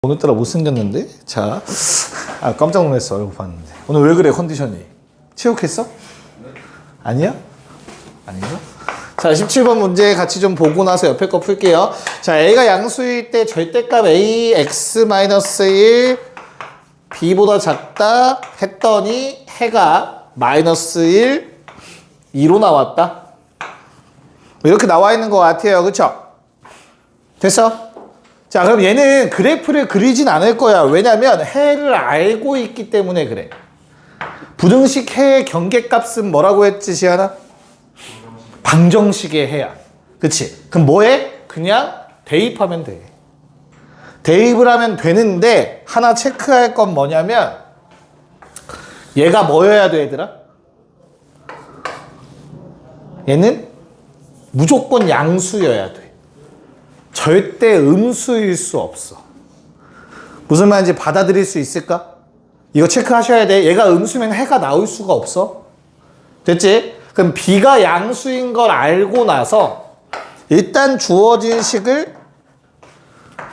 오늘따라 못생겼는데? 자, 깜짝 놀랐어. 얼굴 봤는데. 오늘 왜 그래, 컨디션이? 체육했어? 아니야? 아닌가? 자, 17번 문제 같이 좀 보고 나서 옆에 거 풀게요. 자, A가 양수일 때 절대값 A, X-1, B보다 작다 했더니 해가 -1, 2로 나왔다. 이렇게 나와 있는 것 같아요. 그쵸? 됐어? 자, 그럼 얘는 그래프를 그리진 않을 거야. 왜냐면 해를 알고 있기 때문에 그래. 부등식 해의 경계값은 뭐라고 했지, 지하나? 방정식의 해야. 그치? 그럼 뭐해? 그냥 대입하면 돼. 대입을 하면 되는데 하나 체크할 건 뭐냐면 얘가 뭐여야 돼, 얘들아? 얘는 무조건 양수여야 돼. 절대 음수일 수 없어. 무슨 말인지 받아들일 수 있을까? 이거 체크하셔야 돼. 얘가 음수면 해가 나올 수가 없어. 됐지? 그럼 B가 양수인 걸 알고 나서 일단 주어진 식을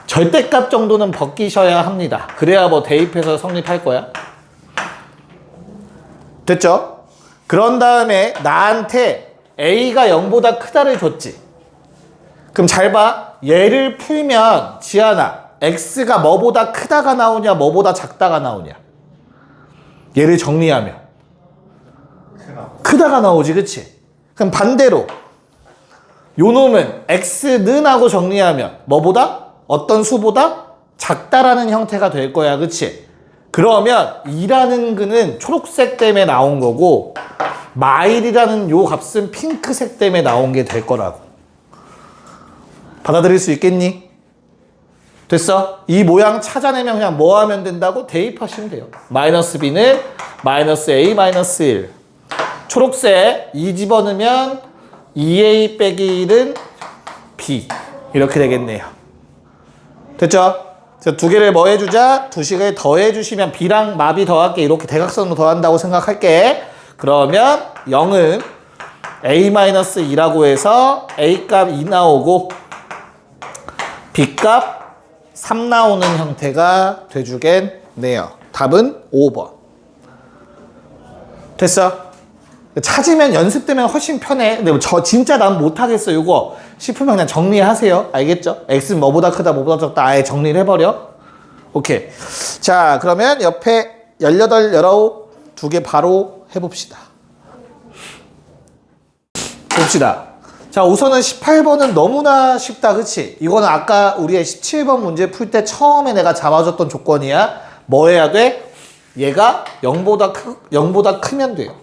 절대값 정도는 벗기셔야 합니다. 그래야 뭐 대입해서 성립할 거야. 됐죠? 그런 다음에 나한테 A가 0보다 크다를 줬지. 그럼 잘 봐. 얘를 풀면 지하나 X가 뭐보다 크다가 나오냐 뭐보다 작다가 나오냐. 얘를 정리하면 크다가 나오지. 그치? 그럼 반대로 요 놈은 X는 하고 정리하면 뭐보다? 어떤 수보다 작다라는 형태가 될 거야. 그치? 그러면 2라는 근은 초록색 때문에 나온 거고 마일이라는 요 값은 핑크색 때문에 나온 게 될 거라고. 받아들일 수 있겠니? 됐어? 이 모양 찾아내면 그냥 뭐 하면 된다고? 대입하시면 돼요. -b는 -a-1. 초록색 2 집어넣으면 2a 빼기 1은 b. 이렇게 되겠네요. 됐죠? 두 개를 뭐 해주자? 두 식을 더해주시면 b랑 마비 더할게. 이렇게 대각선으로 더한다고 생각할게. 그러면 0은 a-2라고 해서 a값 2 나오고 B값 3 나오는 형태가 돼주겠네요. 답은 5번. 됐어? 찾으면 연습되면 훨씬 편해. 근데 저 진짜 난 못하겠어 이거 싶으면 그냥 정리하세요. 알겠죠? X는 뭐보다 크다 뭐보다 적다 아예 정리를 해버려. 오케이. 자, 그러면 옆에 18, 19 두 개 바로 해봅시다. 봅시다. 자, 우선은 18번은 너무나 쉽다. 그치? 이거는 아까 우리의 17번 문제 풀 때 처음에 내가 잡아줬던 조건이야. 뭐 해야 돼? 얘가 0보다 크면 돼요.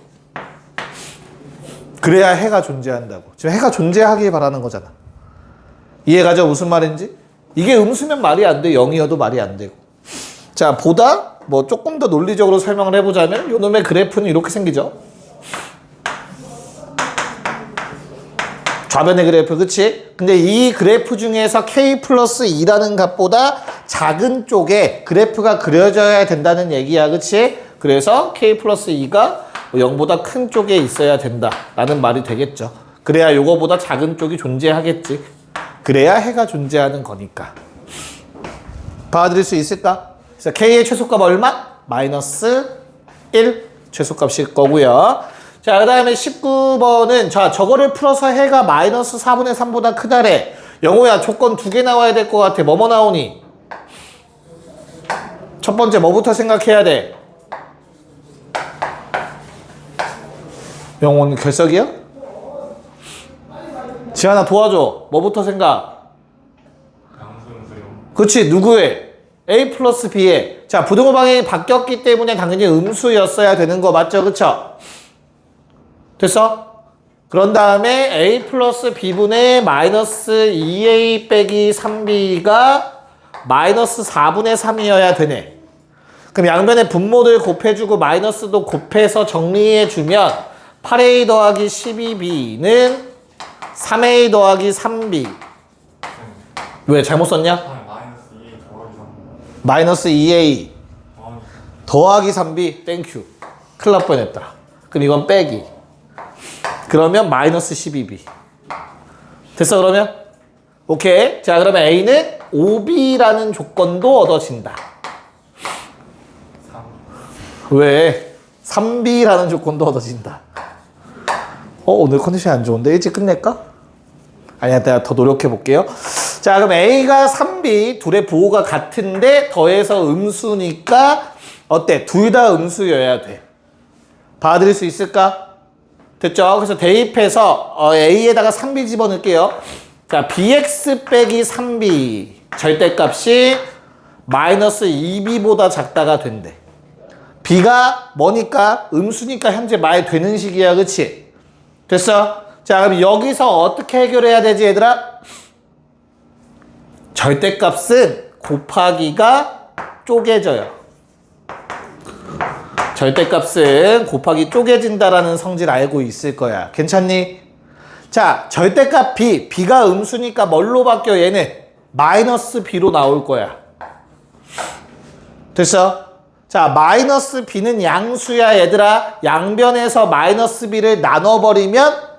그래야 해가 존재한다고. 지금 해가 존재하길 바라는 거잖아. 이해가죠? 무슨 말인지? 이게 음수면 말이 안 돼. 0이어도 말이 안 되고. 자, 보다 뭐 조금 더 논리적으로 설명을 해보자면 요 놈의 그래프는 이렇게 생기죠. 좌변의 그래프, 그치? 근데 이 그래프 중에서 k 플러스 2라는 값보다 작은 쪽에 그래프가 그려져야 된다는 얘기야, 그치? 그래서 k 플러스 2가 0보다 큰 쪽에 있어야 된다라는 말이 되겠죠. 그래야 요거보다 작은 쪽이 존재하겠지. 그래야 해가 존재하는 거니까. 받아들일 수 있을까? 그래서 k의 최소값 얼마? -1 최소값일 거고요. 자, 그 다음에 19번은, 자, 저거를 풀어서 해가 -4분의 3보다 크다래. 영호야, 조건 2개 나와야 될 것 같아. 뭐뭐 나오니? 첫 번째, 뭐부터 생각해야 돼? 영호는 결석이야? 지하나 도와줘. 뭐부터 생각? 그치, 누구의? A 플러스 B의. 자, 부등호 방향이 바뀌었기 때문에 당연히 음수였어야 되는 거 맞죠? 그쵸? 됐어? 그런 다음에 a 플러스 b분의 -2a 빼기 3b가 -4분의 3이어야 되네. 그럼 양변에 분모들 곱해주고 마이너스도 곱해서 정리해주면 8a 더하기 12b는 3a 더하기 3b. 왜 잘못 썼냐? -2a 더하기 3b. 땡큐. 큰일 날 뻔했다. 그럼 이건 빼기. 그러면 -12b. 됐어, 그러면? 오케이. 자, 그러면 A는 5b라는 조건도 얻어진다. 왜? 3b라는 조건도 얻어진다. 오늘 컨디션이 안 좋은데 일찍 끝낼까? 아니야, 내가 더 노력해 볼게요. 자, 그럼 A가 3B, 둘의 부호가 같은데 더해서 음수니까 어때? 둘 다 음수여야 돼. 받아들일 수 있을까? 됐죠? 그래서 대입해서 A에다가 3B 집어넣을게요. 자, BX 빼기 3B 절대값이 마이너스 2B보다 작다가 된대. B가 뭐니까? 음수니까 현재 말 되는 식이야, 그치? 됐어? 자, 그럼 여기서 어떻게 해결해야 되지, 얘들아? 절대값은 곱하기가 쪼개져요. 절대값은 곱하기 쪼개진다라는 성질 알고 있을 거야. 괜찮니? 자, 절대값 B, B가 음수니까 뭘로 바뀌어, 얘는? 마이너스 B로 나올 거야. 됐어? 자, 마이너스 B는 양수야, 얘들아. 양변에서 마이너스 B를 나눠버리면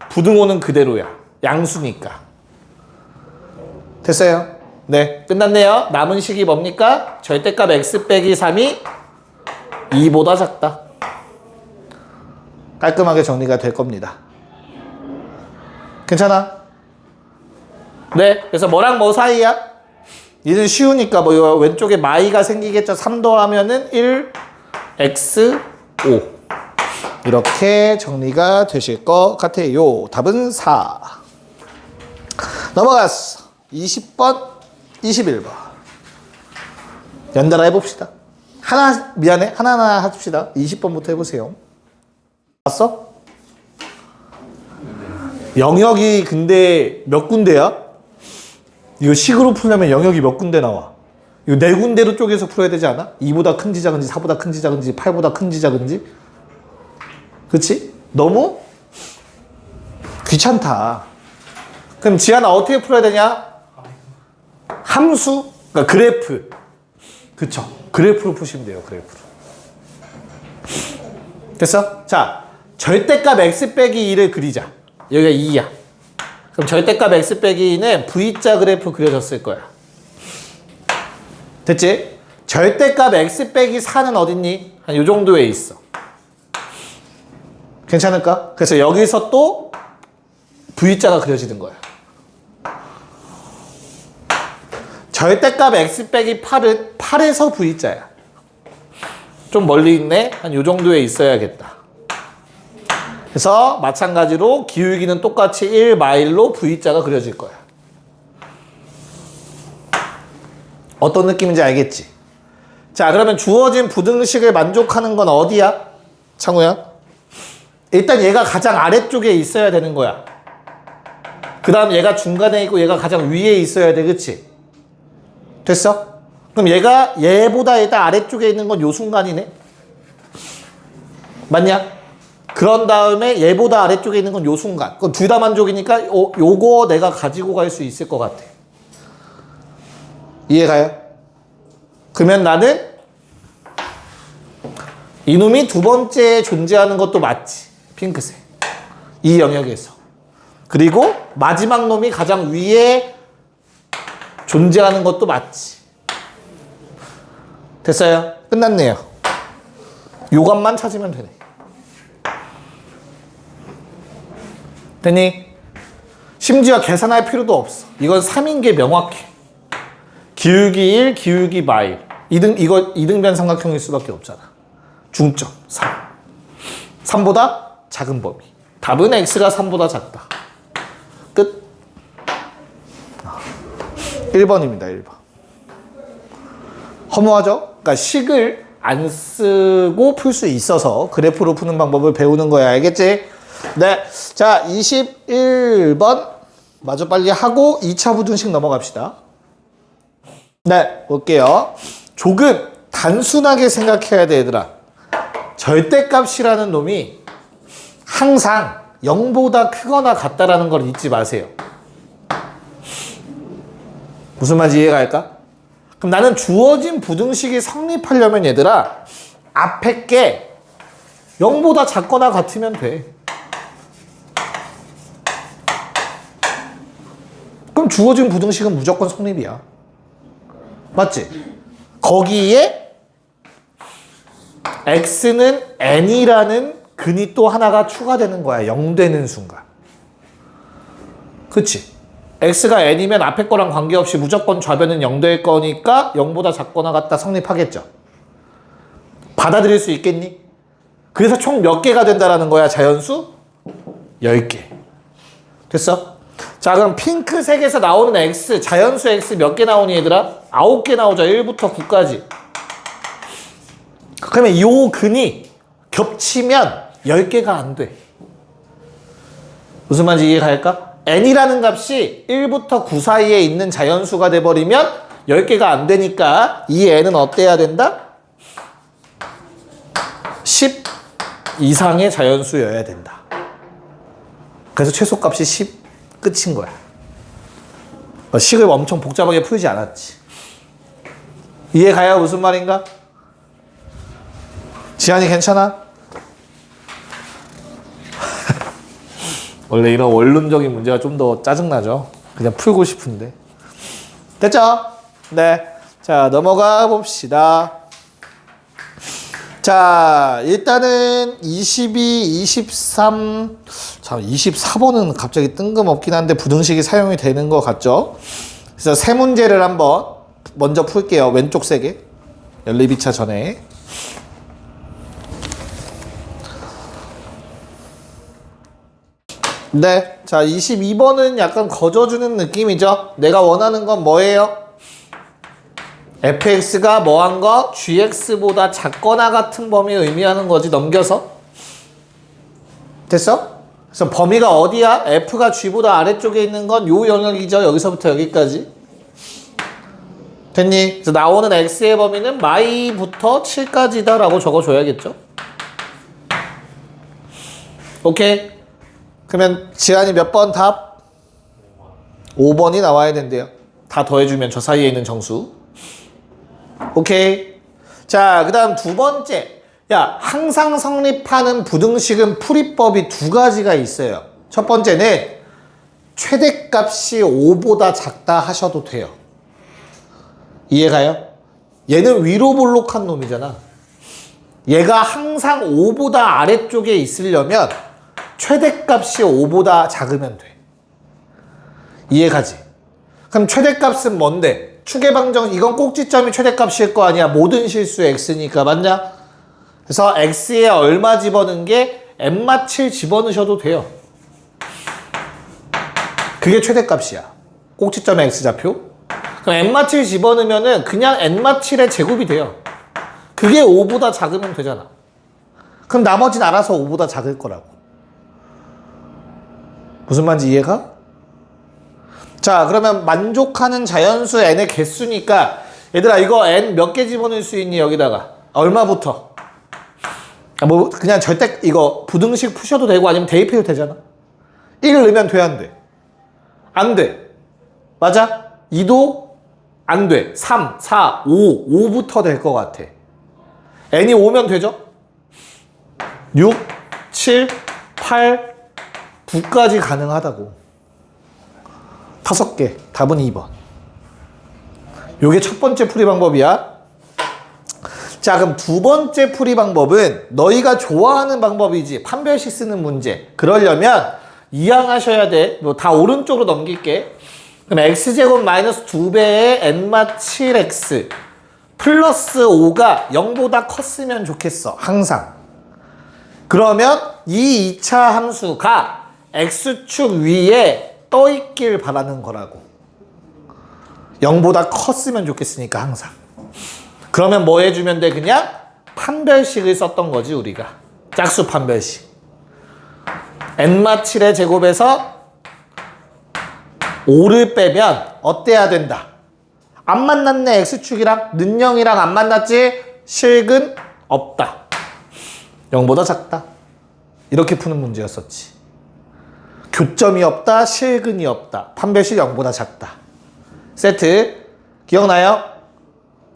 부등호는 그대로야. 양수니까. 됐어요? 네, 끝났네요. 남은 식이 뭡니까? 절대값 x 빼기 3이 2보다 작다. 깔끔하게 정리가 될 겁니다. 괜찮아? 네, 그래서 뭐랑 뭐 사이야? 얘는 쉬우니까 뭐 왼쪽에 마이가 생기겠죠. 3 더하면은 1, x, 5. 이렇게 정리가 되실 것 같아요. 답은 4. 넘어갔어. 20번, 21번. 연달아 해봅시다. 미안해. 하나하나 합시다. 20번부터 해보세요. 봤어? 영역이 근데 몇 군데야? 이거 식으로 풀려면 영역이 몇 군데 나와? 이거 네 군데로 쪼개서 풀어야 되지 않아? 2보다 큰지 작은지, 4보다 큰지 작은지, 8보다 큰지 작은지? 그치? 너무 귀찮다. 그럼 지한아 어떻게 풀어야 되냐? 함수? 그러니까 그래프. 그쵸? 그래프로 푸시면 돼요, 그래프로. 됐어? 자, 절대값 x 빼기 2를 그리자. 여기가 2야. 그럼 절대값 x 빼기 2는 V자 그래프 그려졌을 거야. 됐지? 절대값 x 빼기 4는 어딨니? 한 요 정도에 있어. 괜찮을까? 그래서 여기서 또 V자가 그려지는 거야. 절대값 x 빼기 8은 8에서 V자야. 좀 멀리 있네? 한 요 정도에 있어야겠다. 그래서 마찬가지로 기울기는 똑같이 1 마일로 V자가 그려질 거야. 어떤 느낌인지 알겠지? 자, 그러면 주어진 부등식을 만족하는 건 어디야? 창우야? 일단 얘가 가장 아래쪽에 있어야 되는 거야. 그 다음 얘가 중간에 있고 얘가 가장 위에 있어야 돼, 그치? 됐어? 그럼 얘보다 일단 아래쪽에 있는 건 요 순간이네? 맞냐? 그런 다음에 얘보다 아래쪽에 있는 건 요 순간. 그건 둘 다 만족이니까 요거 내가 가지고 갈 수 있을 것 같아. 이해가요? 그러면 나는 이놈이 두 번째에 존재하는 것도 맞지. 핑크색. 이 영역에서. 그리고 마지막 놈이 가장 위에 존재하는 것도 맞지. 됐어요? 끝났네요. 요것만 찾으면 되네. 됐니? 심지어 계산할 필요도 없어. 이건 3인 게 명확해. 기울기 1, 기울기 마일. 이거 이등변 삼각형일 수밖에 없잖아. 중점 3. 3보다 작은 범위. 답은 x가 3보다 작다. 끝. 1번입니다. 1번. 허무하죠? 그러니까 식을 안 쓰고 풀 수 있어서 그래프로 푸는 방법을 배우는 거야. 알겠지? 네. 자, 21번 마저 빨리 하고 2차 부등식 넘어갑시다. 네, 볼게요. 조금 단순하게 생각해야 돼, 얘들아. 절대값이라는 놈이 항상 0보다 크거나 같다라는 걸 잊지 마세요. 무슨 말인지 이해가 갈까? 그럼 나는 주어진 부등식이 성립하려면 얘들아, 앞에 게 0보다 작거나 같으면 돼. 그럼 그럼 주어진 부등식은 무조건 성립이야. 맞지? 거기에 x는 n이라는 근이 또 하나가 추가되는 거야. 0 되는 순간. 그치? x가 n이면 앞에 거랑 관계없이 무조건 좌변은 0 될 거니까 0보다 작거나 같다 성립하겠죠. 받아들일 수 있겠니? 그래서 총 몇 개가 된다라는 거야, 자연수? 10개. 됐어? 자, 그럼 핑크색에서 나오는 x, 자연수 x 몇 개 나오니, 얘들아? 9개 나오죠. 1부터 9까지. 그러면 이 근이 겹치면 10개가 안 돼. 무슨 말인지 이해가 갈까? n이라는 값이 1부터 9 사이에 있는 자연수가 돼버리면 10개가 안 되니까 이 n은 어때야 된다? 10 이상의 자연수여야 된다. 그래서 최소값이 10 끝인 거야. 식을 엄청 복잡하게 풀지 않았지. 이해가요? 무슨 말인가? 지한이 괜찮아? 원래 이런 원론적인 문제가 좀 더 짜증나죠? 그냥 풀고 싶은데. 됐죠? 네. 자, 넘어가 봅시다. 자, 일단은 22, 23, 참 24번은 갑자기 뜬금없긴 한데 부등식이 사용이 되는 것 같죠? 그래서 세 문제를 한번 먼저 풀게요. 왼쪽 세 개. 연립2차 전에. 네. 자, 22번은 약간 거저주는 느낌이죠? 내가 원하는 건 뭐예요? fx가 뭐한 거? gx보다 작거나 같은 범위를 의미하는 거지, 넘겨서. 됐어? 그래서 범위가 어디야? f가 g보다 아래쪽에 있는 건 요 영역이죠. 여기서부터 여기까지. 됐니? 그래서 나오는 x의 범위는 마이부터 7까지다 라고 적어줘야겠죠. 오케이. 그러면 지한이 몇 번 답? 5번이 나와야 된대요. 다 더해주면 저 사이에 있는 정수. 오케이. 자, 그 다음 두 번째. 야, 항상 성립하는 부등식은 풀이법이 두 가지가 있어요. 첫 번째는 최대값이 5보다 작다 하셔도 돼요. 이해가요? 얘는 위로 볼록한 놈이잖아. 얘가 항상 5보다 아래쪽에 있으려면 최대값이 5보다 작으면 돼. 이해가지? 그럼 최대값은 뭔데? 추계방정, 이건 꼭지점이 최대값일 거 아니야. 모든 실수 x니까. 맞냐? 그래서 x에 얼마 집어넣은 게 n-7 집어넣으셔도 돼요. 그게 최대값이야. 꼭지점의 x좌표. 그럼 n-7 집어넣으면은 그냥 n-7의 제곱이 돼요. 그게 5보다 작으면 되잖아. 그럼 나머지는 알아서 5보다 작을 거라고. 무슨 말인지 이해가? 자, 그러면 만족하는 자연수 n의 개수니까 얘들아 이거 n 몇 개 집어넣을 수 있니? 여기다가 얼마부터? 뭐 그냥 절대 이거 부등식 푸셔도 되고 아니면 대입해도 되잖아. 1 넣으면 돼, 안 돼? 안 돼. 맞아? 2도 안 돼. 3, 4, 5, 5부터 될 것 같아. n이 5면 되죠? 6, 7, 8, 9까지 가능하다고. 5개. 답은 2번. 요게 첫 번째 풀이 방법이야. 자, 그럼 두 번째 풀이 방법은 너희가 좋아하는 방법이지. 판별식 쓰는 문제. 그러려면 이항하셔야 돼. 뭐 다 오른쪽으로 넘길게. 그럼 x제곱 마이너스 2배의 n-7x 플러스 5가 0보다 컸으면 좋겠어. 항상. 그러면 이 2차 함수가 x축 위에 떠있길 바라는 거라고. 0보다 컸으면 좋겠으니까 항상. 그러면 뭐 해주면 돼? 그냥 판별식을 썼던 거지 우리가. 짝수 판별식. n-7의 제곱에서 5를 빼면 어때야 된다? 안 만났네. x축이랑 는영이랑 안 만났지? 실근 없다. 0보다 작다. 이렇게 푸는 문제였었지. 교점이 없다, 실근이 없다. 판별식 0보다 작다. 세트. 기억나요?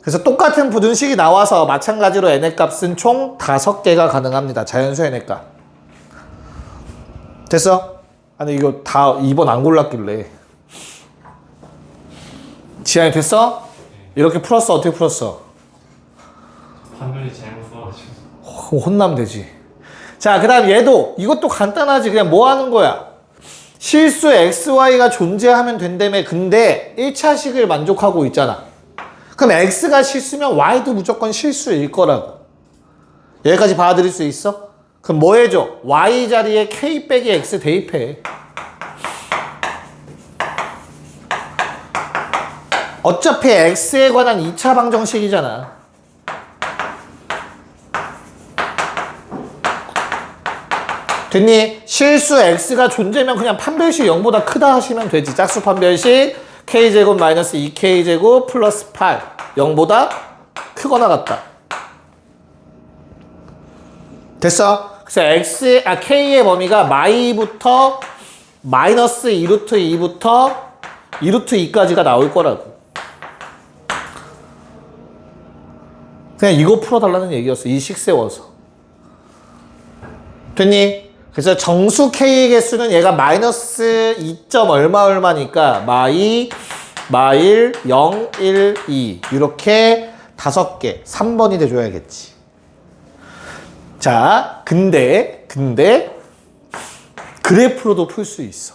그래서 똑같은 부등식이 나와서 마찬가지로 n의 값은 총 5개가 가능합니다. 자연수 n의 값. 됐어? 아니 이거 다 2번 안 골랐길래. 지안이 됐어? 이렇게 풀었어? 어떻게 풀었어? 반면이 잘못 써가지고. 그럼 혼나면 되지. 자, 그 다음 얘도 이것도 간단하지. 그냥 뭐 하는 거야? 실수 xy가 존재하면 된다며. 근데 1차식을 만족하고 있잖아. 그럼 x가 실수면 y도 무조건 실수일 거라고. 여기까지 받아들일 수 있어? 그럼 뭐 해줘? y 자리에 k 빼기 x 대입해. 어차피 x에 관한 2차 방정식이잖아. 됐니? 실수 x가 존재면 그냥 판별식 0보다 크다 하시면 되지. 짝수 판별식 k제곱 마이너스 2k제곱 플러스 8 0보다 크거나 같다. 됐어? 그래서 k의 범위가 마이부터 마이너스 2루트 2부터 2루트 2까지가 나올 거라고. 그냥 이거 풀어달라는 얘기였어. 이 식 세워서. 됐니? 그래서 정수 k의 개수는 얘가 마이너스 2. 얼마니까 마이, 마일, 0, 1, 2 이렇게 5개 3번이 돼줘야겠지. 자, 근데 그래프로도 풀 수 있어.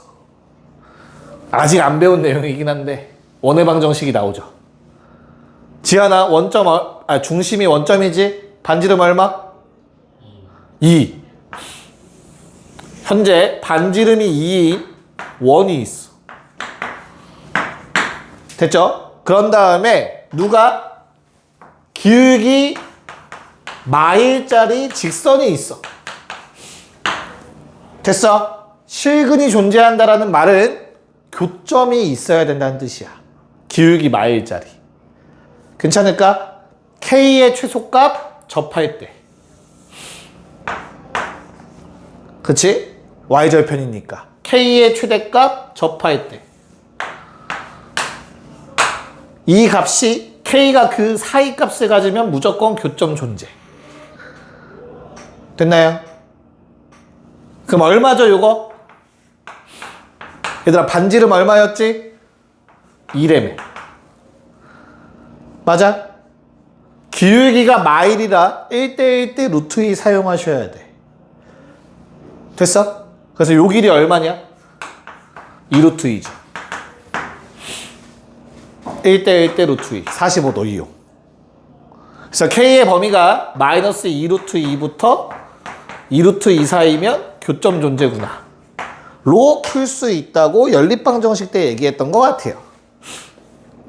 아직 안 배운 내용이긴 한데 원의 방정식이 나오죠. 지하나 중심이 원점이지? 반지름 얼마? 2. 현재 반지름이 2인 원이 있어. 됐죠? 그런 다음에 누가? 기울기 마일짜리 직선이 있어. 됐어? 실근이 존재한다라는 말은 교점이 있어야 된다는 뜻이야. 기울기 마일짜리. 괜찮을까? K의 최소값 접할 때. 그치? Y절편이니까. K의 최대값 접할 때. 이 값이 K가 그 사이 값을 가지면 무조건 교점 존재. 됐나요? 그럼 얼마죠, 요거? 얘들아, 반지름 얼마였지? 2래매. 맞아? 기울기가 마일이라 1대1대 루트 2 사용하셔야 돼. 됐어? 그래서 요 길이 얼마냐? 2루트 2죠. 1대1대 루트 2. 45도 이용. 그래서 K의 범위가 마이너스 2루트 2부터 2루트 2 사이면 교점 존재구나. 로 풀 수 있다고 연립방정식 때 얘기했던 것 같아요.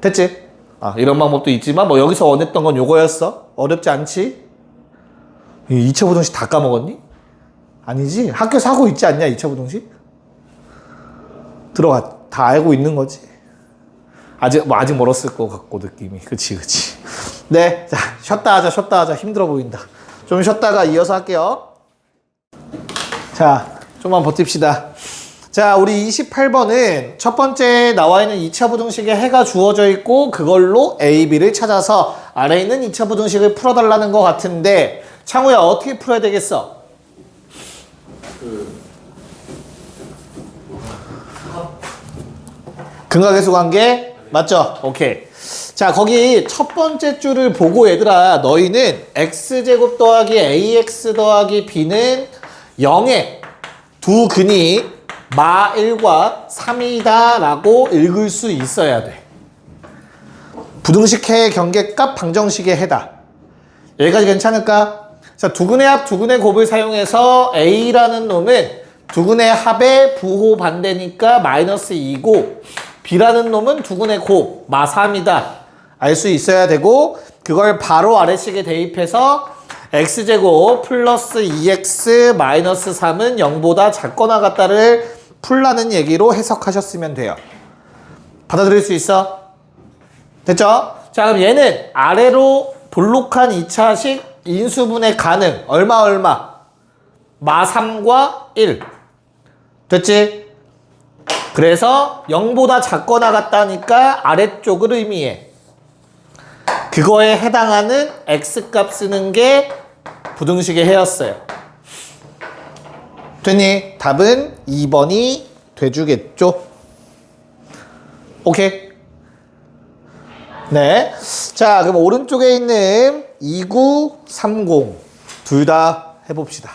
됐지? 이런 방법도 있지만 뭐 여기서 원했던 건 요거였어. 어렵지 않지? 2차 부등식 다 까먹었니? 아니지? 학교에서 하고 있지 않냐 2차 부등식? 들어가. 다 알고 있는 거지. 아직 멀었을 것 같고 느낌이. 그치. 네, 자 쉬었다 하자. 힘들어 보인다. 좀 쉬었다가 이어서 할게요. 자, 좀만 버팁시다. 자, 우리 28번은 첫 번째 나와 있는 2차 부등식에 해가 주어져 있고 그걸로 A, B를 찾아서 아래에 있는 2차 부등식을 풀어달라는 것 같은데 창우야 어떻게 풀어야 되겠어? 근각계수 관계? 맞죠? 오케이. 자, 거기 첫 번째 줄을 보고 얘들아 너희는 x제곱 더하기 ax 더하기 b는 0의 두 근이 마 1과 3이다 라고 읽을 수 있어야 돼. 부등식의 경계값 방정식의 해다. 여기까지 괜찮을까? 자, 두근의 합, 두근의 곱을 사용해서 a라는 놈은 두근의 합의 부호 반대니까 마이너스 2고 b라는 놈은 두근의 곱, 마 3이다. 알 수 있어야 되고 그걸 바로 아래식에 대입해서 x제곱 플러스 2x 마이너스 3은 0보다 작거나 같다를 풀라는 얘기로 해석하셨으면 돼요. 받아들일 수 있어? 됐죠? 자, 그럼 얘는 아래로 볼록한 2차식 인수분해 가능. 얼마? 마 3과 1. 됐지? 그래서 0보다 작거나 같다니까 아래쪽을 의미해. 그거에 해당하는 x값 쓰는 게 부등식의 해였어요. 됐니? 답은 2번이 돼주겠죠? 오케이? 네. 자, 그럼 오른쪽에 있는 2930 둘 다 해봅시다.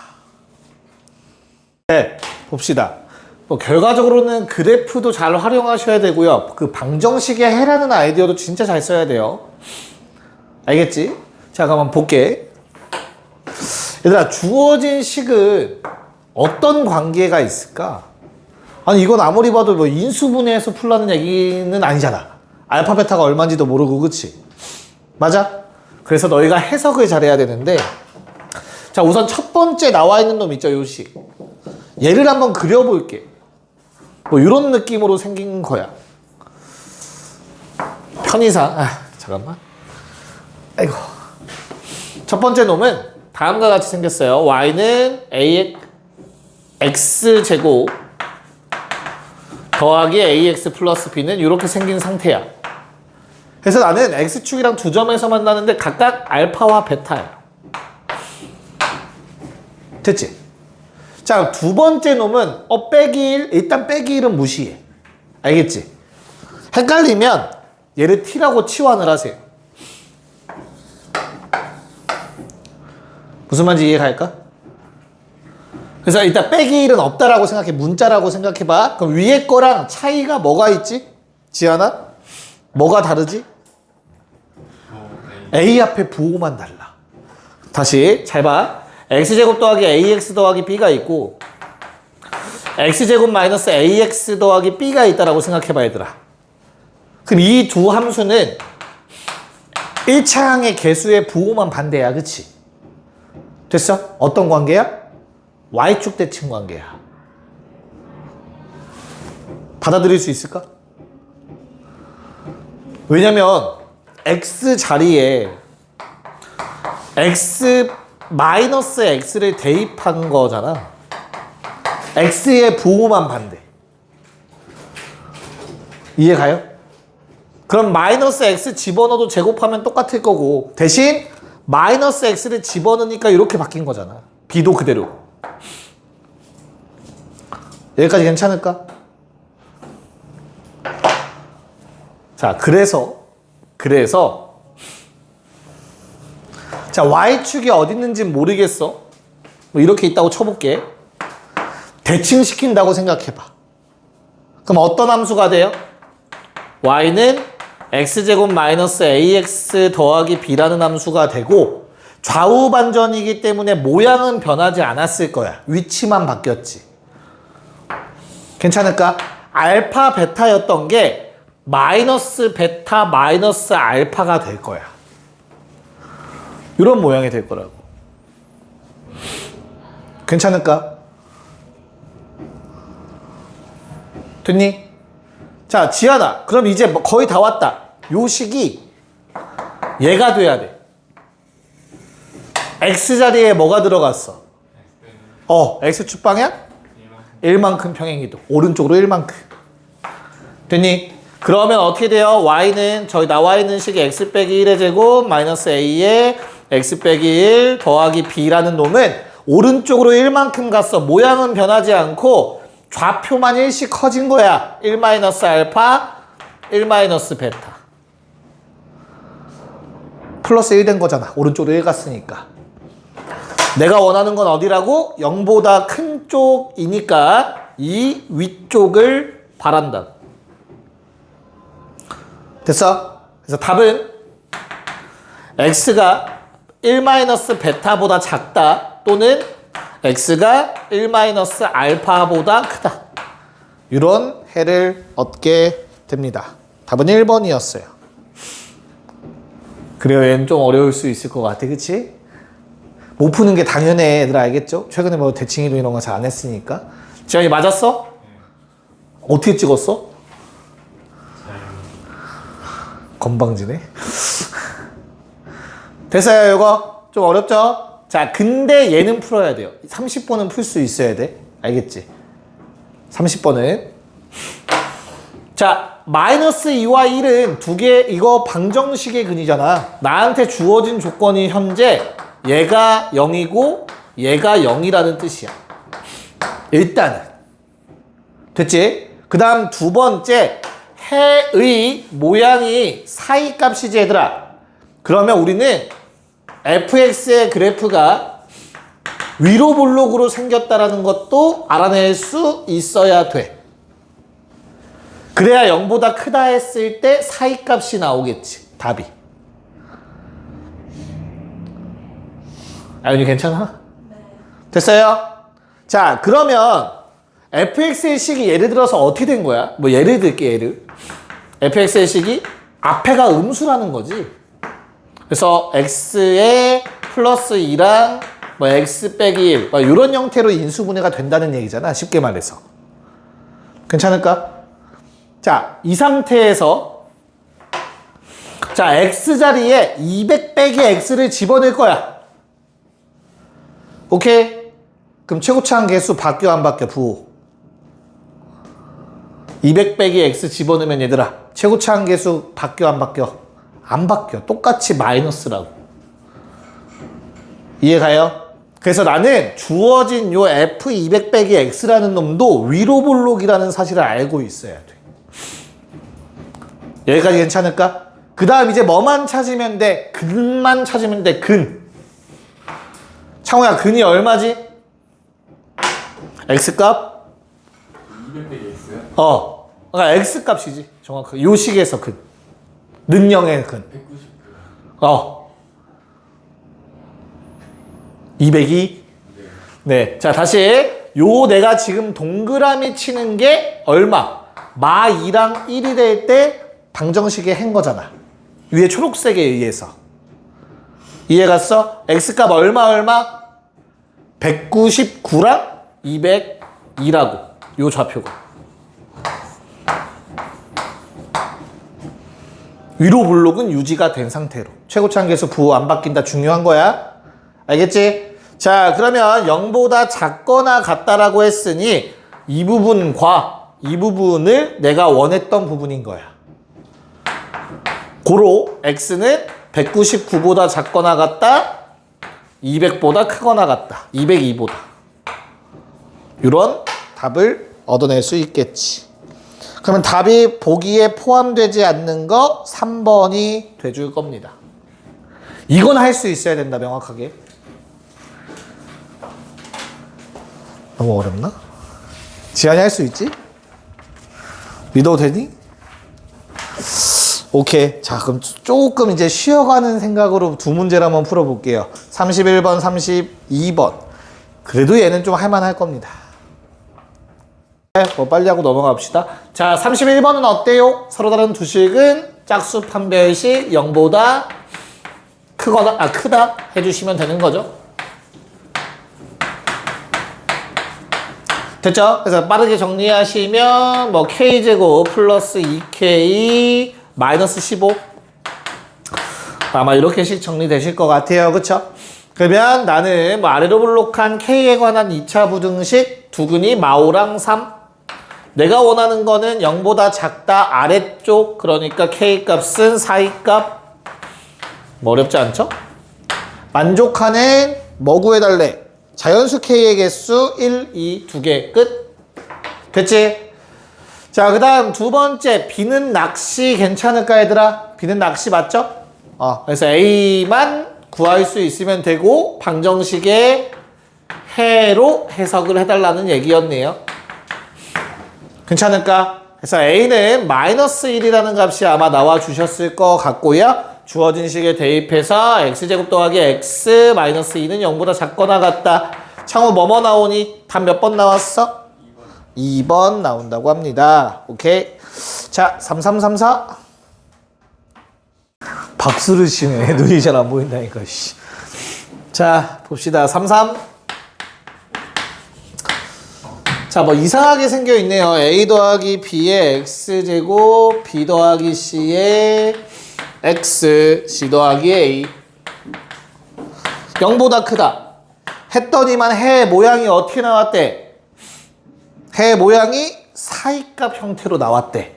네, 봅시다. 뭐 결과적으로는 그래프도 잘 활용하셔야 되고요. 그 방정식에 해라는 아이디어도 진짜 잘 써야 돼요. 알겠지? 자, 그럼 볼게. 얘들아, 주어진 식은 어떤 관계가 있을까? 아니, 이건 아무리 봐도 뭐 인수분해해서 풀라는 얘기는 아니잖아. 알파, 베타가 얼마인지도 모르고, 그치? 맞아? 그래서 너희가 해석을 잘해야 되는데, 자, 우선 첫 번째 나와 있는 놈 있죠, 요 식. 얘를 한번 그려볼게. 뭐, 이런 느낌으로 생긴 거야. 편의상, 잠깐만. 아이고. 첫 번째 놈은 다음과 같이 생겼어요. y는 x제곱 더하기 ax 플러스 b는 이렇게 생긴 상태야. 그래서 나는 x축이랑 두 점에서 만나는데 각각 알파와 베타야. 됐지? 자, 두 번째 놈은 빼기 1, 일단 빼기 1은 무시해. 알겠지? 헷갈리면 얘를 t라고 치환을 하세요. 무슨 말인지 이해갈까? 그래서 일단 빼기 1은 없다라고 생각해. 문자라고 생각해봐. 그럼 위에 거랑 차이가 뭐가 있지? 지안아? 뭐가 다르지? A 앞에 부호만 달라. 다시 잘 봐. x제곱 더하기 ax 더하기 b가 있고 x제곱 마이너스 ax 더하기 b가 있다라고 생각해봐, 얘들아. 그럼 이 두 함수는 1차항의 개수의 부호만 반대야. 그치? 됐어? 어떤 관계야? Y축 대칭 관계야. 받아들일 수 있을까? 왜냐면 x 자리에 x 마이너스 x를 대입한 거잖아. x의 부호만 반대. 이해가요? 그럼 마이너스 x 집어넣어도 제곱하면 똑같을 거고, 대신 마이너스 x를 집어넣으니까 이렇게 바뀐 거잖아. b도 그대로. 여기까지 괜찮을까? 자, 그래서 자, y축이 어디 있는지 모르겠어. 뭐 이렇게 있다고 쳐볼게. 대칭시킨다고 생각해봐. 그럼 어떤 함수가 돼요? y는 x제곱 마이너스 ax 더하기 b라는 함수가 되고, 좌우 반전이기 때문에 모양은 변하지 않았을 거야. 위치만 바뀌었지. 괜찮을까? 알파 베타였던 게 마이너스 베타 마이너스 알파가 될 거야. 이런 모양이 될 거라고. 괜찮을까? 됐니? 자, 지안아, 그럼 이제 거의 다 왔다. 요 식이 얘가 돼야 돼. x 자리에 뭐가 들어갔어? x축 방향? 1만큼 평행이동. 오른쪽으로 1만큼. 됐니? 그러면 어떻게 돼요? y는 저기 나와 있는 식이 x 빼기 1의 제곱 마이너스 a에 x 빼기 1 더하기 b라는 놈은 오른쪽으로 1만큼 갔어. 모양은 변하지 않고 좌표만 1씩 커진 거야. 1 마이너스 알파, 1 마이너스 베타. 플러스 1 된 거잖아. 오른쪽으로 1 갔으니까. 내가 원하는 건 어디라고? 0보다 큰 쪽이니까 이 위쪽을 바란다. 됐어? 그래서 답은 x가 1-베타보다 작다, 또는 x가 1-알파보다 크다. 이런 해를 얻게 됩니다. 답은 1번이었어요. 그래요, 얘는 좀 어려울 수 있을 것 같아, 그치? 못 푸는 게 당연해, 얘들아, 알겠죠? 최근에 뭐 대칭이도 이런 거 잘 안 했으니까. 지현이 맞았어? 어떻게 찍었어? 건방지네. 됐어요, 이거? 좀 어렵죠? 자, 근데 얘는 풀어야 돼요. 30번은 풀 수 있어야 돼. 알겠지? 30번은. 자, 마이너스 2와 1은 두 개, 이거 방정식의 근이잖아. 나한테 주어진 조건이 현재 얘가 0이고 얘가 0이라는 뜻이야. 일단은. 됐지? 그 다음 두 번째, 해의 모양이 사이값이지 얘들아. 그러면 우리는 fx의 그래프가 위로 볼록으로 생겼다라는 것도 알아낼 수 있어야 돼. 그래야 0보다 크다 했을 때 사이값이 나오겠지. 답이. 아윤이 괜찮아? 됐어요? 자, 그러면 fx의 식이 예를 들어서 어떻게 된 거야? 뭐 예를 들게, 예를. fx의 식이 앞에가 음수라는 거지. 그래서 x에 플러스 2랑 뭐 x 빼기 1, 뭐 이런 형태로 인수분해가 된다는 얘기잖아. 쉽게 말해서. 괜찮을까? 자, 이 상태에서 자, x 자리에 200 빼기 x를 집어넣을 거야. 오케이? 그럼 최고차항 계수 바뀌어 안 바뀌어? 부호. 200 빼기 x 집어넣으면 얘들아 최고차항 계수 바뀌어 안 바뀌어? 안 바뀌어. 똑같이 마이너스라고. 이해가요? 그래서 나는 주어진 요 f200 빼기 x라는 놈도 위로 볼록이라는 사실을 알고 있어야 돼. 여기까지 괜찮을까? 그 다음 이제 뭐만 찾으면 돼? 근만 찾으면 돼. 근. 창호야, 근이 얼마지? x값? 200 빼기 x요? 그러니까 x값이지. 정확하게. 요 식에서 근. 능령의 근. 199. 200이? 네. 자, 다시. 요 내가 지금 동그라미 치는 게 얼마? 마 2랑 1이 될 때 방정식에 한 거잖아. 위에 초록색에 의해서. 이해 갔어? x값 얼마? 199랑 202라고. 요 좌표가. 위로 볼록은 유지가 된 상태로. 최고차항 계수 부호 안 바뀐다. 중요한 거야. 알겠지? 자, 그러면 0보다 작거나 같다라고 했으니 이 부분과 이 부분을 내가 원했던 부분인 거야. 고로 x는 199보다 작거나 같다. 200보다 크거나 같다. 202보다. 이런 답을 얻어낼 수 있겠지. 그러면 답이 보기에 포함되지 않는 거 3번이 돼줄 겁니다. 이건 할 수 있어야 된다, 명확하게. 너무 어렵나? 지한이 할 수 있지? 믿어도 되니? 오케이. 자, 그럼 조금 이제 쉬어가는 생각으로 두 문제를 한번 풀어볼게요. 31번, 32번. 그래도 얘는 좀 할만할 겁니다. 네, 뭐 빨리 하고 넘어갑시다. 자, 31번은 어때요? 서로 다른 두 식은 짝수 판별식 0보다 크다 해주시면 되는 거죠. 됐죠? 그래서 빠르게 정리하시면 뭐 k제곱 플러스 2k 마이너스 15 아마 이렇게씩 정리되실 것 같아요. 그쵸? 그러면 나는 뭐 아래로 볼록한 k에 관한 2차 부등식 두근이 마오랑 3 내가 원하는 거는 0보다 작다 아래쪽 그러니까 k값은 사이값 뭐 어렵지 않죠? 만족하는 뭐 구해달래? 자연수 k의 개수 1, 2, 2개 끝. 됐지? 자, 그 다음 두 번째 비는 낚시 괜찮을까 얘들아? 비는 낚시 맞죠? 그래서 A만 구할 수 있으면 되고 방정식의 해로 해석을 해달라는 얘기였네요. 괜찮을까? 그래서 A는 마이너스 1이라는 값이 아마 나와 주셨을 것 같고요. 주어진 식에 대입해서 x제곱 더하기 x 마이너스 2는 0보다 작거나 같다. 창호 뭐뭐 나오니? 답 몇 번 나왔어? 2번 나온다고 합니다. 오케이. 자, 3334. 박수를 치네. 눈이 잘 안 보인다니까. 씨. 자, 봅시다. 33. 자, 뭐 이상하게 생겨 있네요. a 더하기 b의 x제곱 b 더하기 c의 x, c 더하기 a 0보다 크다 했더니만 해 모양이 어떻게 나왔대? 해 모양이 사이값 형태로 나왔대.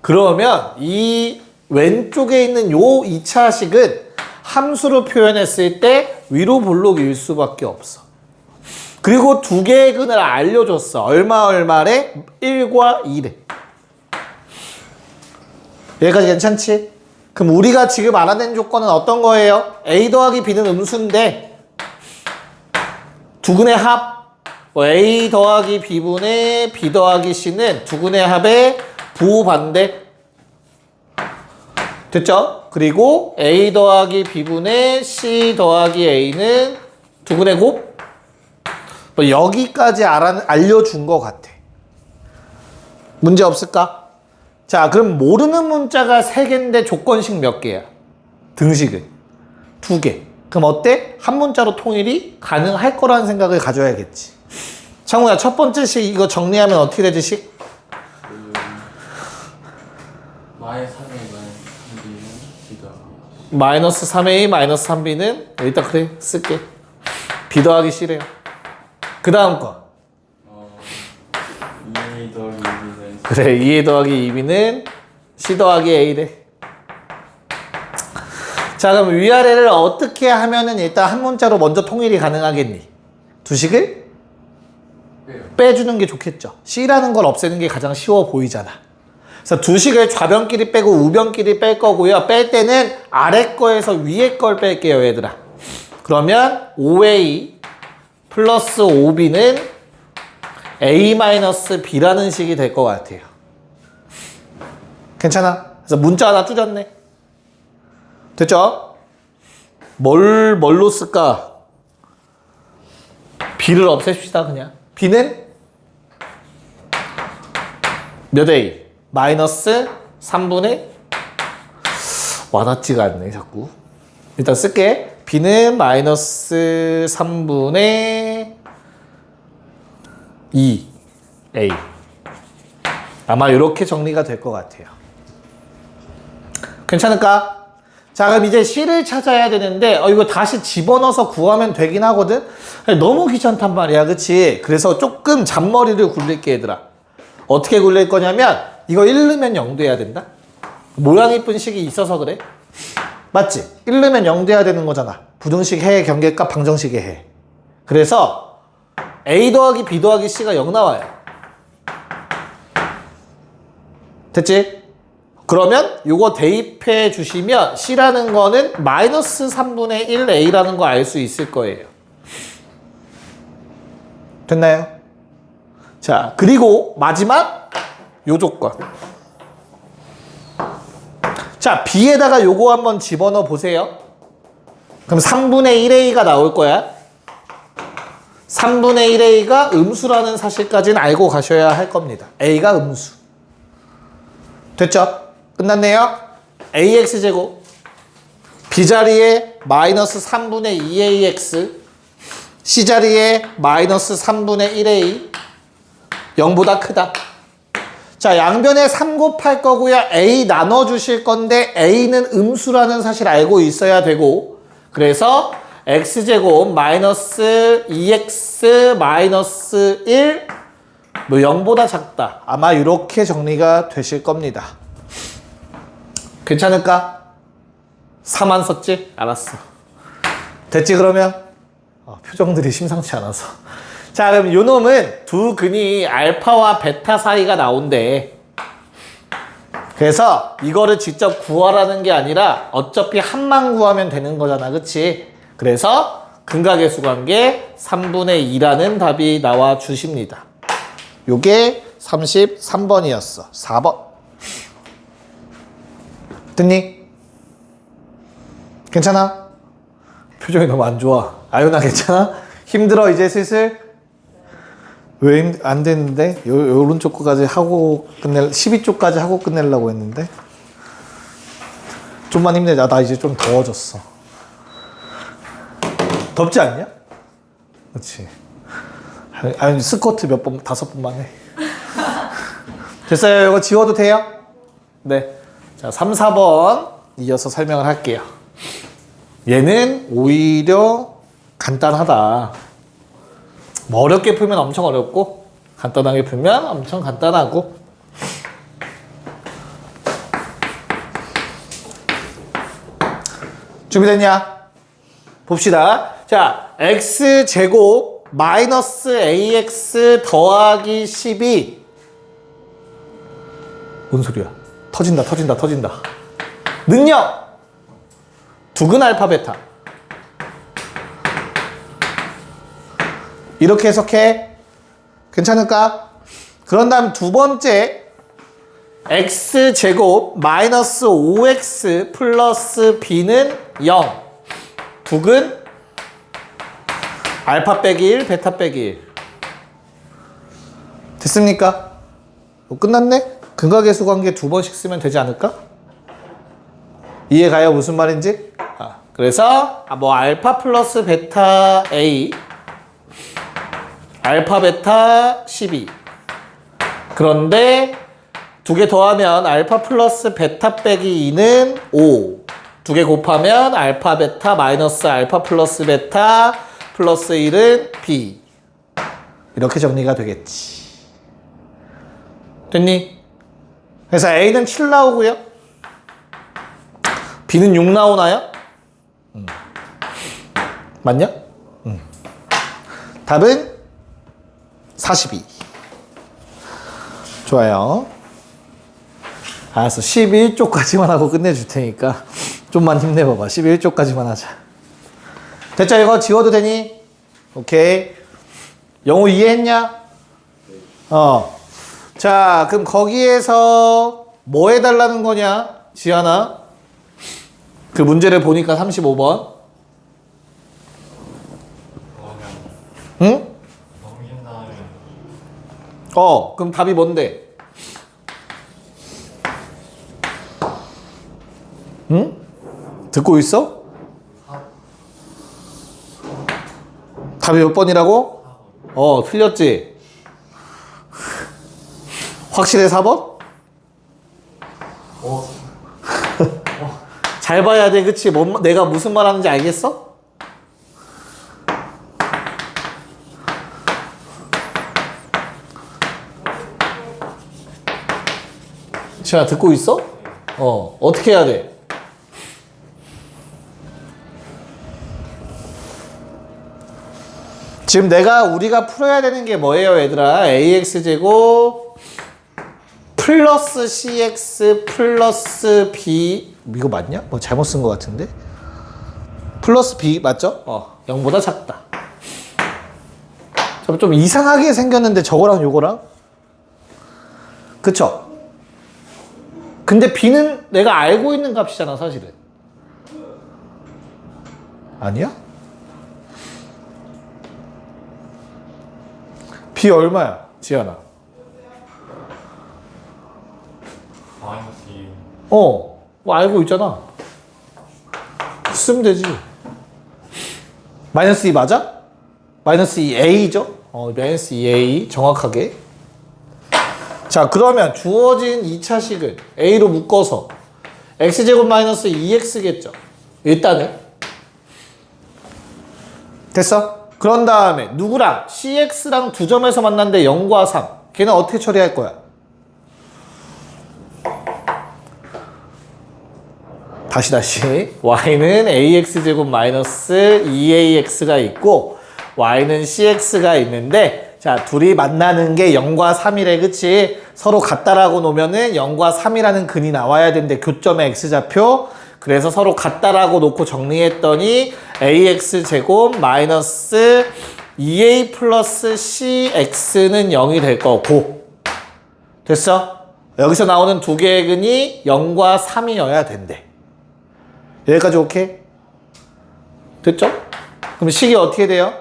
그러면 이 왼쪽에 있는 요 2차식은 함수로 표현했을 때 위로 볼록일 수밖에 없어. 그리고 두 개의 근을 알려줬어. 얼마래? 1과 2래. 여기까지 괜찮지? 그럼 우리가 지금 알아낸 조건은 어떤 거예요? A 더하기 B는 음수인데 두근의 합 A 더하기 B분의 B 더하기 C는 두근의 합의 부반대 됐죠? 그리고 A 더하기 B분의 C 더하기 A는 두근의 곱 뭐 여기까지 알려준 것 같아. 문제 없을까? 자, 그럼 모르는 문자가 3개인데 조건식 몇 개야? 등식은 2개. 그럼 어때? 한 문자로 통일이 가능할 거라는 생각을 가져야겠지. 창우야, 첫 번째 식 이거 정리하면 어떻게 되지, 식? 마이너스 3A 마이너스 3B는 B 더하기 마이너스 3A 마이너스 3B는 일단 그래, 쓸게. B 더하기 C래요. 그 다음 거. 2A 더하기 2B는 그래, 2A 더하기 2B는 C 더하기 A래. 자, 그럼 위아래를 어떻게 하면은 일단 한 문자로 먼저 통일이 가능하겠니? 두 식을 빼요. 빼주는 게 좋겠죠. C라는 걸 없애는 게 가장 쉬워 보이잖아. 그래서 두 식을 좌변끼리 빼고 우변끼리 뺄 거고요. 뺄 때는 아래 거에서 위에 걸 뺄게요, 얘들아. 그러면 5A 플러스 5B는 A-B라는 식이 될 것 같아요. 괜찮아? 그래서 문자 하나 줄였네. 됐죠? 뭘로 쓸까? B를 없앱시다, 그냥. B는 몇 A? 마이너스 3분의 와닿지가 않네, 자꾸. 일단 쓸게. B는 마이너스 3분의 2A. 아마 이렇게 정리가 될 것 같아요. 괜찮을까? 자, 그럼 이제 C를 찾아야 되는데 이거 다시 집어넣어서 구하면 되긴 하거든? 너무 귀찮단 말이야, 그치? 그래서 조금 잔머리를 굴릴게, 얘들아. 어떻게 굴릴 거냐면 이거 1 넣으면 0 돼야 된다? 모양 이쁜 식이 있어서 그래? 맞지? 1 넣으면 0 돼야 되는 거잖아. 부등식 해, 경계값, 방정식의 해. 그래서 A 더하기 B 더하기 C가 0 나와요. 됐지? 그러면 요거 대입해 주시면 C라는 거는 마이너스 3분의 1A라는 거 알 수 있을 거예요. 됐나요? 자, 그리고 마지막 요 조건. 자, B에다가 요거 한번 집어넣어 보세요. 그럼 3분의 1A가 나올 거야. 3분의 1A가 음수라는 사실까지는 알고 가셔야 할 겁니다. A가 음수. 됐죠? 끝났네요. AX제곱 B자리에 마이너스 3분의 2AX C자리에 마이너스 3분의 1A 0보다 크다. 자, 양변에 3 곱할 거고요. A 나눠주실 건데 A는 음수라는 사실 알고 있어야 되고 그래서 X제곱 마이너스 2X 마이너스 1 뭐 0보다 작다. 아마 이렇게 정리가 되실 겁니다. 괜찮을까? 4만 썼지? 알았어. 됐지 그러면? 표정들이 심상치 않아서. 자, 그럼 요 놈은 두 근이 알파와 베타 사이가 나온대. 그래서 이거를 직접 구하라는 게 아니라 어차피 한만 구하면 되는 거잖아. 그치? 그래서 근각의 수관계 3분의 2라는 답이 나와 주십니다. 요게 33번이었어. 4번. 됐니? 괜찮아? 표정이 너무 안 좋아. 아유나 괜찮아? 힘들어 이제 슬슬? 왜 안 됐는데? 요런 쪽까지 하고 12쪽까지 하고 끝내려고 했는데 좀만 힘내자. 나 이제 좀 더워졌어. 덥지 않냐? 그렇지. 아니 스쿼트 몇 번, 5번만 해. 됐어요? 이거 지워도 돼요? 네. 자, 3, 4번 이어서 설명을 할게요. 얘는 오히려 간단하다. 뭐 어렵게 풀면 엄청 어렵고 간단하게 풀면 엄청 간단하고. 준비됐냐? 봅시다. 자, x제곱 마이너스 ax 더하기 10이 뭔 소리야? 터진다. 능력! 두근 알파 베타. 이렇게 해석해. 괜찮을까? 그런 다음 두 번째, x제곱 마이너스 5x 플러스 b는 0. 두근 알파 빼기 1, 베타 빼기 1. 됐습니까? 끝났네? 근각계수 관계 두 번씩 쓰면 되지 않을까? 이해가요? 무슨 말인지? 그래서 뭐 알파 플러스 베타 A, 알파 베타 12. 그런데 두 개 더하면 알파 플러스 베타 빼기 2는 5. 두 개 곱하면 알파 베타 마이너스 알파 플러스 베타 플러스 1은 B. 이렇게 정리가 되겠지. 됐니? 그래서 A는 7 나오고요. B는 6 나오나요? 맞냐? 답은 42. 좋아요. 알았어. 11쪽까지만 하고 끝내줄 테니까 좀만 힘내봐봐. 11쪽까지만 하자. 됐죠? 이거 지워도 되니? 오케이. 영어 이해했냐? 자, 그럼 거기에서 뭐 해달라는 거냐? 지안아. 그 문제를 보니까 35번. 응? 그럼 답이 뭔데? 응? 듣고 있어? 답이 몇 번이라고? 틀렸지? 확실해 4번? 잘 봐야 돼, 그치? 내가 무슨 말 하는지 알겠어? 지아 듣고 있어? 어떻게 해야 돼? 지금 우리가 풀어야 되는 게 뭐예요, 얘들아? AX제곱 플러스 CX 플러스 B. 이거 맞냐? 뭐 잘못 쓴 것 같은데? 플러스 B 맞죠? 0보다 작다. 좀 이상하게 생겼는데 저거랑 요거랑? 그쵸? 근데 B는 내가 알고 있는 값이잖아, 사실은. 아니야? B 얼마야, 지연아? 마이너스 2. 뭐 알고 있잖아. 쓰면 되지. 마이너스 2 맞아? 마이너스 2A죠? 마이너스 2A 정확하게. 자, 그러면 주어진 2차식을 A로 묶어서 X제곱 마이너스 2X겠죠? 일단은. 됐어? 그런 다음에 누구랑? CX랑 두 점에서 만났는데 0과 3. 걔는 어떻게 처리할 거야? 다시 y는 ax제곱 마이너스 2ax가 있고 y는 cx가 있는데, 자, 둘이 만나는 게 0과 3이래, 그치? 서로 같다라고 놓으면은 0과 3이라는 근이 나와야 되는데, 교점의 x좌표. 그래서 서로 같다라고 놓고 정리했더니 ax제곱 마이너스 2a 플러스 cx는 0이 될 거고. 됐어? 여기서 나오는 두 개의 근이 0과 3이어야 된대. 여기까지 오케이? 됐죠? 그럼 식이 어떻게 돼요?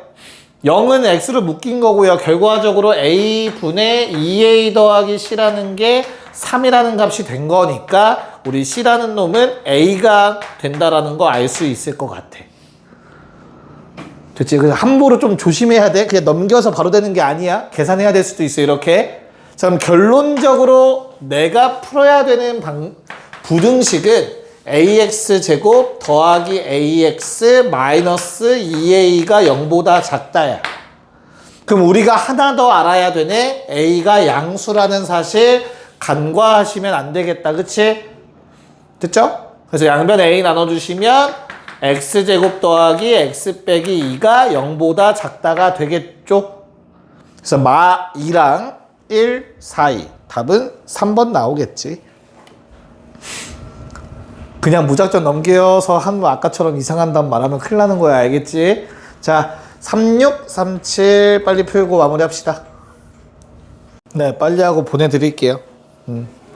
0은 x로 묶인 거고요. 결과적으로 a분의 2a 더하기 c라는 게 3이라는 값이 된 거니까 우리 c라는 놈은 a가 된다라는 거 알 수 있을 것 같아. 됐지? 그래서 함부로 좀 조심해야 돼. 그냥 넘겨서 바로 되는 게 아니야. 계산해야 될 수도 있어, 이렇게. 자, 그럼 결론적으로 내가 풀어야 되는 부등식은 ax제곱 더하기 ax 마이너스 2a가 0보다 작다야. 그럼 우리가 하나 더 알아야 되네. a가 양수라는 사실 간과하시면 안 되겠다, 그치? 됐죠? 그래서 양변 a 나눠주시면 x제곱 더하기 x 빼기 2가 0보다 작다가 되겠죠? 그래서 2랑 1 사이 답은 3번 나오겠지. 그냥 무작정 넘겨서 아까처럼 이상한 답 말하면 큰일 나는 거야. 알겠지? 자, 36, 37 빨리 풀고 마무리합시다. 네, 빨리 하고 보내드릴게요.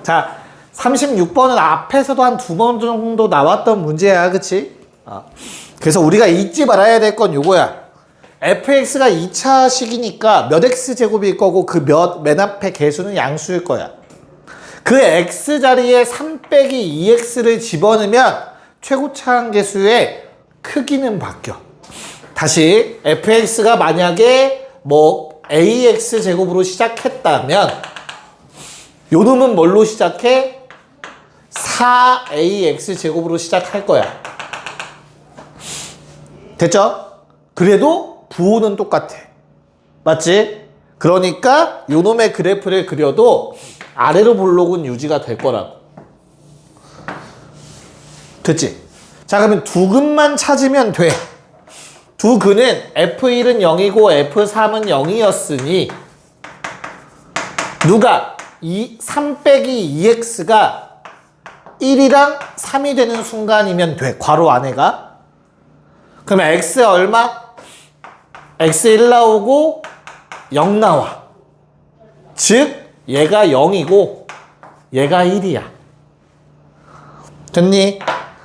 자, 36번은 앞에서도 한 2번 정도 나왔던 문제야. 그치? 그래서 우리가 잊지 말아야 될 건 요거야. fx가 2차식이니까 몇 x제곱일 거고 그 맨 앞에 개수는 양수일 거야. 그 x 자리에 3 빼기 2x를 집어넣으면 최고차항계수의 크기는 바뀌어. 다시 fx가 만약에 뭐 ax 제곱으로 시작했다면 요 놈은 뭘로 시작해? 4ax 제곱으로 시작할 거야. 됐죠? 그래도 부호는 똑같아. 맞지? 그러니까 요 놈의 그래프를 그려도 아래로 볼록은 유지가 될 거라고. 됐지? 자, 그러면 두 근만 찾으면 돼. 두 근은 F1은 0이고 F3은 0이었으니 누가 3 빼기 2x가 1이랑 3이 되는 순간이면 돼. 괄호 안에가. 그러면 x 얼마? x 1 나오고 0 나와. 즉 얘가 0이고 얘가 1이야. 됐니?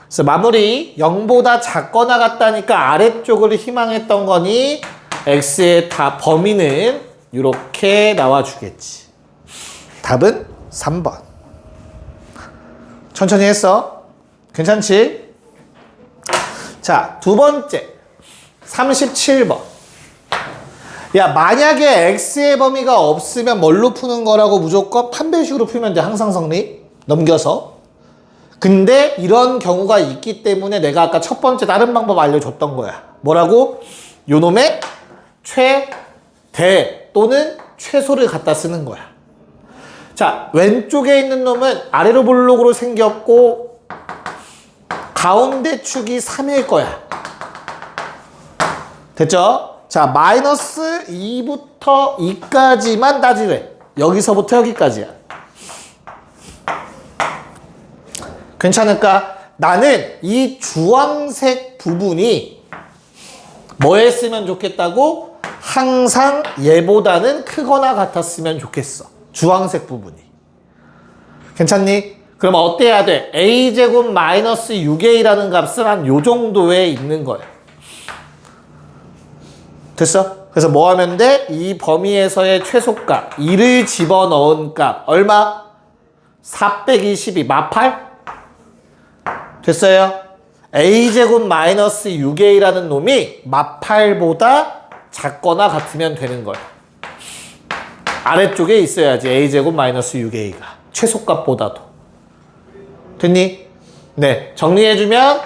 그래서 마무리. 0보다 작거나 같다니까 아래쪽을 희망했던 거니 x의 다 범위는 이렇게 나와주겠지. 답은 3번. 천천히 했어. 괜찮지? 자, 두 번째 37번. 야, 만약에 x의 범위가 없으면 뭘로 푸는 거라고? 무조건 판별식으로 풀면 돼. 항상 성립. 넘겨서. 근데 이런 경우가 있기 때문에 내가 아까 첫 번째 다른 방법 알려줬던 거야. 뭐라고? 요 놈의 최대 또는 최소를 갖다 쓰는 거야. 자, 왼쪽에 있는 놈은 아래로 볼록으로 생겼고 가운데 축이 3일 거야. 됐죠? 자, 마이너스 2부터 2까지만 따지래. 여기서부터 여기까지야. 괜찮을까? 나는 이 주황색 부분이 뭐 했으면 좋겠다고? 항상 얘보다는 크거나 같았으면 좋겠어. 주황색 부분이. 괜찮니? 그럼 어때야 돼? a제곱 마이너스 6a라는 값은 한 요 정도에 있는 거야. 됐어? 그래서 뭐 하면 돼? 이 범위에서의 최소값 2를 집어넣은 값 얼마? 4 빼기 12 마팔? 됐어요? a제곱 마이너스 6a라는 놈이 마팔보다 작거나 같으면 되는 거야. 아래쪽에 있어야지 a제곱 마이너스 6a가 최소값보다도. 됐니? 네, 정리해주면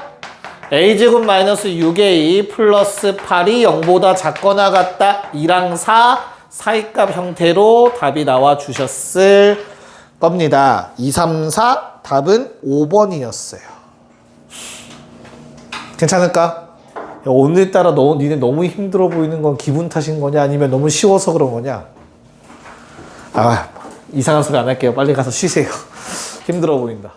a제곱 마이너스 6a 플러스 8이 0보다 작거나 같다. 2랑 4 사이값 형태로 답이 나와 주셨을 겁니다. 2, 3, 4 답은 5번이었어요. 괜찮을까? 야, 오늘따라 니네 너무 힘들어 보이는 건 기분 탓인 거냐? 아니면 너무 쉬워서 그런 거냐? 이상한 소리 안 할게요. 빨리 가서 쉬세요. 힘들어 보인다.